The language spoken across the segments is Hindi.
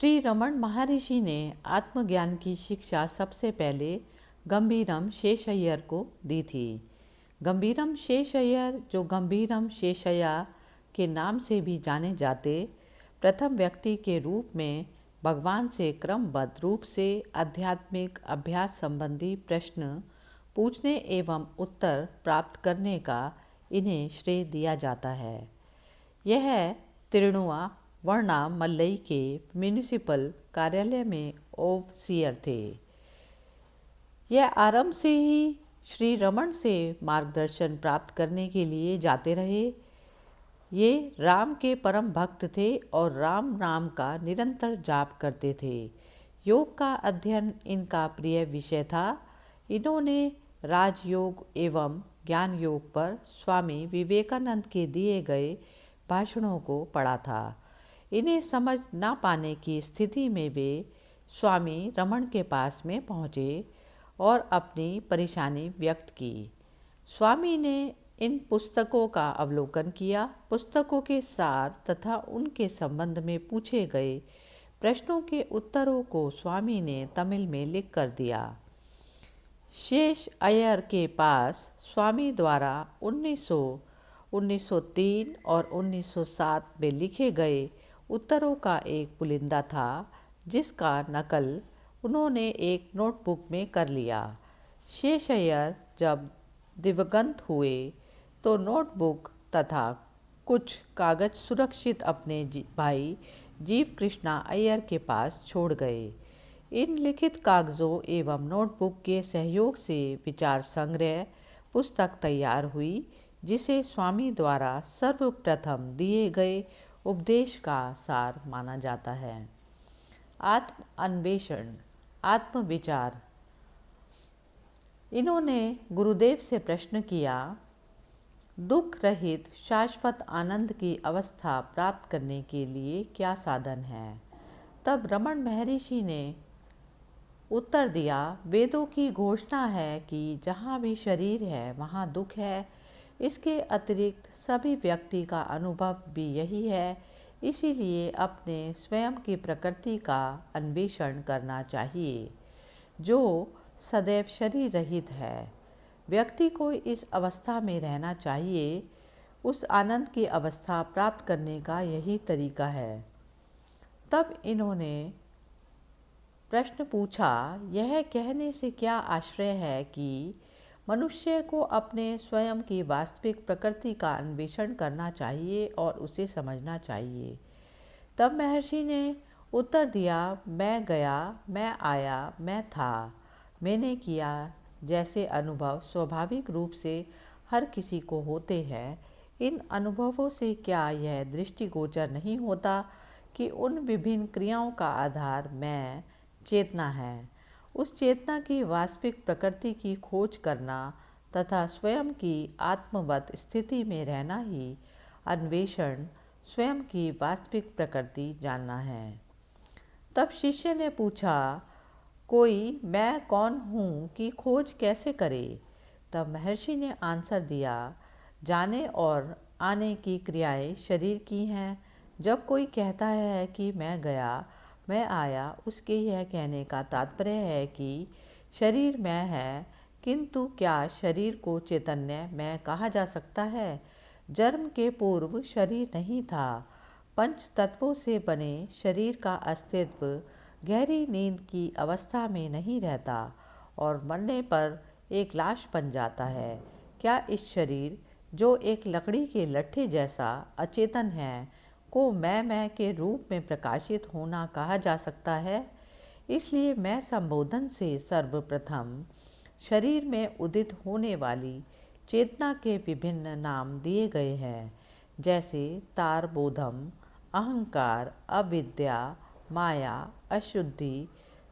श्री रमण महर्षि ने आत्मज्ञान की शिक्षा सबसे पहले गंभीरम शेषय्यर को दी थी। गंभीरम शेषय्यर, जो गंभीरम शेषय्या के नाम से भी जाने जाते, प्रथम व्यक्ति के रूप में भगवान से क्रमबद्ध रूप से आध्यात्मिक अभ्यास संबंधी प्रश्न पूछने एवं उत्तर प्राप्त करने का इन्हें श्रेय दिया जाता है। यह तिरुणुआ वर्णामलई के म्यूनिसिपल कार्यालय में ओवसियर थे। यह आरंभ से ही श्री रमण से मार्गदर्शन प्राप्त करने के लिए जाते रहे। ये राम के परम भक्त थे और राम नाम का निरंतर जाप करते थे। योग का अध्ययन इनका प्रिय विषय था। इन्होंने राजयोग एवं ज्ञान योग पर स्वामी विवेकानंद के दिए गए भाषणों को पढ़ा था। इन्हें समझ ना पाने की स्थिति में वे स्वामी रमण के पास में पहुँचे और अपनी परेशानी व्यक्त की। स्वामी ने इन पुस्तकों का अवलोकन किया। पुस्तकों के सार तथा उनके संबंध में पूछे गए प्रश्नों के उत्तरों को स्वामी ने तमिल में लिख कर दिया। शेष अय्यर के पास स्वामी द्वारा 1903 और 1907 में लिखे गए उत्तरों का एक पुलिंदा था, जिसका नकल उन्होंने एक नोटबुक में कर लिया। शेष अय्यर जब दिवंगत हुए तो नोटबुक तथा कुछ कागज सुरक्षित अपने भाई जीव कृष्णा अय्यर के पास छोड़ गए। इन लिखित कागजों एवं नोटबुक के सहयोग से विचार संग्रह पुस्तक तैयार हुई, जिसे स्वामी द्वारा सर्वप्रथम दिए गए उपदेश का सार माना जाता है। आत्म अन्वेषण, आत्मविचार। इन्होंने गुरुदेव से प्रश्न किया, दुख रहित शाश्वत आनंद की अवस्था प्राप्त करने के लिए क्या साधन है? तब रमण महर्षि ने उत्तर दिया, वेदों की घोषणा है कि जहाँ भी शरीर है वहाँ दुख है। इसके अतिरिक्त सभी व्यक्ति का अनुभव भी यही है। इसीलिए अपने स्वयं की प्रकृति का अन्वेषण करना चाहिए, जो सदैव शरीर रहित है। व्यक्ति को इस अवस्था में रहना चाहिए। उस आनंद की अवस्था प्राप्त करने का यही तरीका है। तब इन्होंने प्रश्न पूछा, यह कहने से क्या आश्चर्य है कि मनुष्य को अपने स्वयं की वास्तविक प्रकृति का अन्वेषण करना चाहिए और उसे समझना चाहिए। तब महर्षि ने उत्तर दिया, मैं गया, मैं आया, मैं था, मैंने किया जैसे अनुभव स्वाभाविक रूप से हर किसी को होते हैं। इन अनुभवों से क्या यह दृष्टिगोचर नहीं होता कि उन विभिन्न क्रियाओं का आधार मैं चेतना है? उस चेतना की वास्तविक प्रकृति की खोज करना तथा स्वयं की आत्मवत स्थिति में रहना ही अन्वेषण, स्वयं की वास्तविक प्रकृति जानना है। तब शिष्य ने पूछा, कोई मैं कौन हूँ की खोज कैसे करे? तब महर्षि ने आंसर दिया, जाने और आने की क्रियाएं शरीर की हैं। जब कोई कहता है कि मैं गया, मैं आया, उसके यह कहने का तात्पर्य है कि शरीर मैं है, किंतु क्या शरीर को चैतन्य मैं कहा जा सकता है? जन्म के पूर्व शरीर नहीं था। पंच तत्वों से बने शरीर का अस्तित्व गहरी नींद की अवस्था में नहीं रहता और मरने पर एक लाश बन जाता है। क्या इस शरीर, जो एक लकड़ी के लट्ठे जैसा अचेतन है, को मैं के रूप में प्रकाशित होना कहा जा सकता है? इसलिए मैं संबोधन से सर्वप्रथम शरीर में उदित होने वाली चेतना के विभिन्न नाम दिए गए हैं, जैसे तारबोधम, अहंकार, अविद्या, माया, अशुद्धि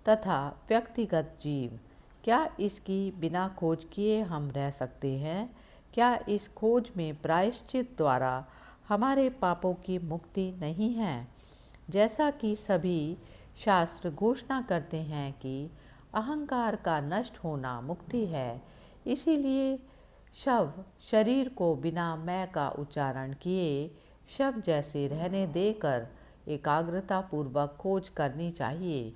तथा व्यक्तिगत जीव। क्या इसकी बिना खोज किए हम रह सकते हैं? क्या इस खोज में प्रायश्चित द्वारा हमारे पापों की मुक्ति नहीं है? जैसा कि सभी शास्त्र घोषणा करते हैं कि अहंकार का नष्ट होना मुक्ति है, इसीलिए शव शरीर को बिना मैं का उच्चारण किए शव जैसे रहने देकर एकाग्रता पूर्वक खोज करनी चाहिए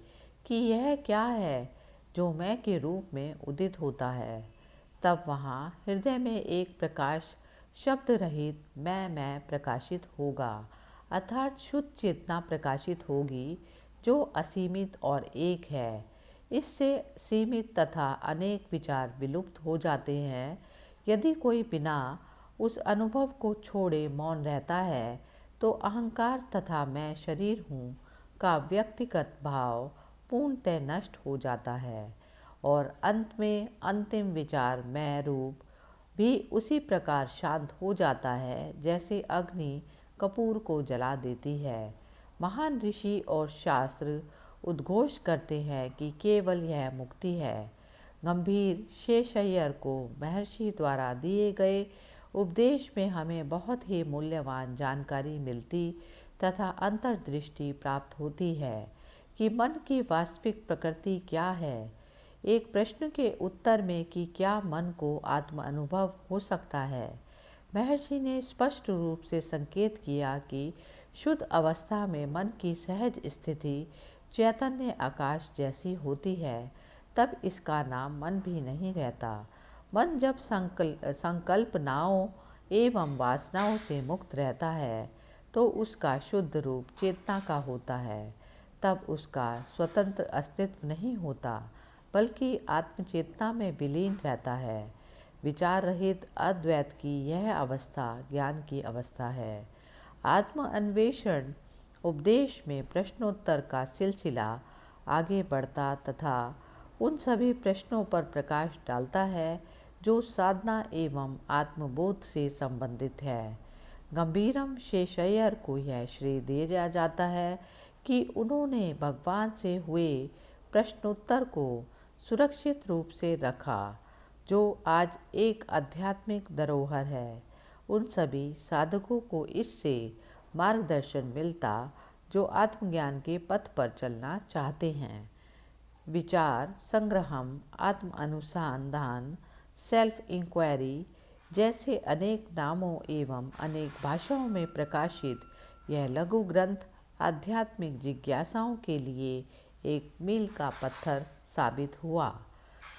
कि यह क्या है जो मैं के रूप में उदित होता है। तब वहाँ हृदय में एक प्रकाश शब्द रहित मैं प्रकाशित होगा, अर्थात शुद्ध चेतना प्रकाशित होगी जो असीमित और एक है। इससे सीमित तथा अनेक विचार विलुप्त हो जाते हैं। यदि कोई बिना उस अनुभव को छोड़े मौन रहता है तो अहंकार तथा मैं शरीर हूँ का व्यक्तिगत भाव पूर्णतः नष्ट हो जाता है और अंत में अंतिम विचार मैं रूप भी उसी प्रकार शांत हो जाता है जैसे अग्नि कपूर को जला देती है। महान ऋषि और शास्त्र उद्घोष करते हैं कि केवल यह मुक्ति है। गंभीर शेषय्यर को महर्षि द्वारा दिए गए उपदेश में हमें बहुत ही मूल्यवान जानकारी मिलती तथा अंतर्दृष्टि प्राप्त होती है कि मन की वास्तविक प्रकृति क्या है। एक प्रश्न के उत्तर में कि क्या मन को आत्म अनुभव हो सकता है, महर्षि ने स्पष्ट रूप से संकेत किया कि शुद्ध अवस्था में मन की सहज स्थिति चैतन्य आकाश जैसी होती है। तब इसका नाम मन भी नहीं रहता। मन जब संकल्पनाओं एवं वासनाओं से मुक्त रहता है तो उसका शुद्ध रूप चेतना का होता है। तब उसका स्वतंत्र अस्तित्व नहीं होता बल्कि आत्मचेतना में विलीन रहता है। विचार रहित अद्वैत की यह अवस्था ज्ञान की अवस्था है। आत्म अन्वेषण उपदेश में प्रश्नोत्तर का सिलसिला आगे बढ़ता तथा उन सभी प्रश्नों पर प्रकाश डालता है जो साधना एवं आत्मबोध से संबंधित है। गंभीरम शेषय्यर को यह श्रेय दिया जाता है कि उन्होंने भगवान से हुए प्रश्नोत्तर को सुरक्षित रूप से रखा, जो आज एक आध्यात्मिक धरोहर है। उन सभी साधकों को इससे मार्गदर्शन मिलता जो आत्मज्ञान के पथ पर चलना चाहते हैं। विचार संग्रहम, आत्म अनुसंधान, सेल्फ इंक्वायरी जैसे अनेक नामों एवं अनेक भाषाओं में प्रकाशित यह लघु ग्रंथ आध्यात्मिक जिज्ञासाओं के लिए एक मील का पत्थर साबित हुआ।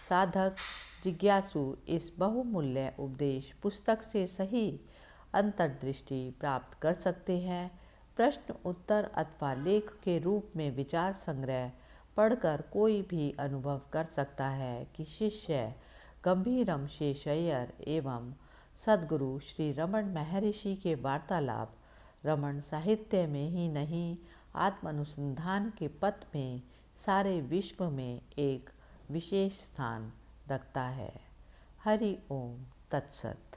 साधक जिज्ञासु इस बहुमूल्य उपदेश पुस्तक से सही अंतर्दृष्टि प्राप्त कर सकते हैं। प्रश्न उत्तर अथवा लेख के रूप में विचार संग्रह पढ़कर कोई भी अनुभव कर सकता है कि शिष्य गंभीरम शेषय्यर एवं सद्गुरु श्री रमण महर्षि के वार्तालाप रमण साहित्य में ही नहीं, आत्म अनुसंधान के पथ में सारे विश्व में एक विशेष स्थान रखता है। हरि ओम तत्सत।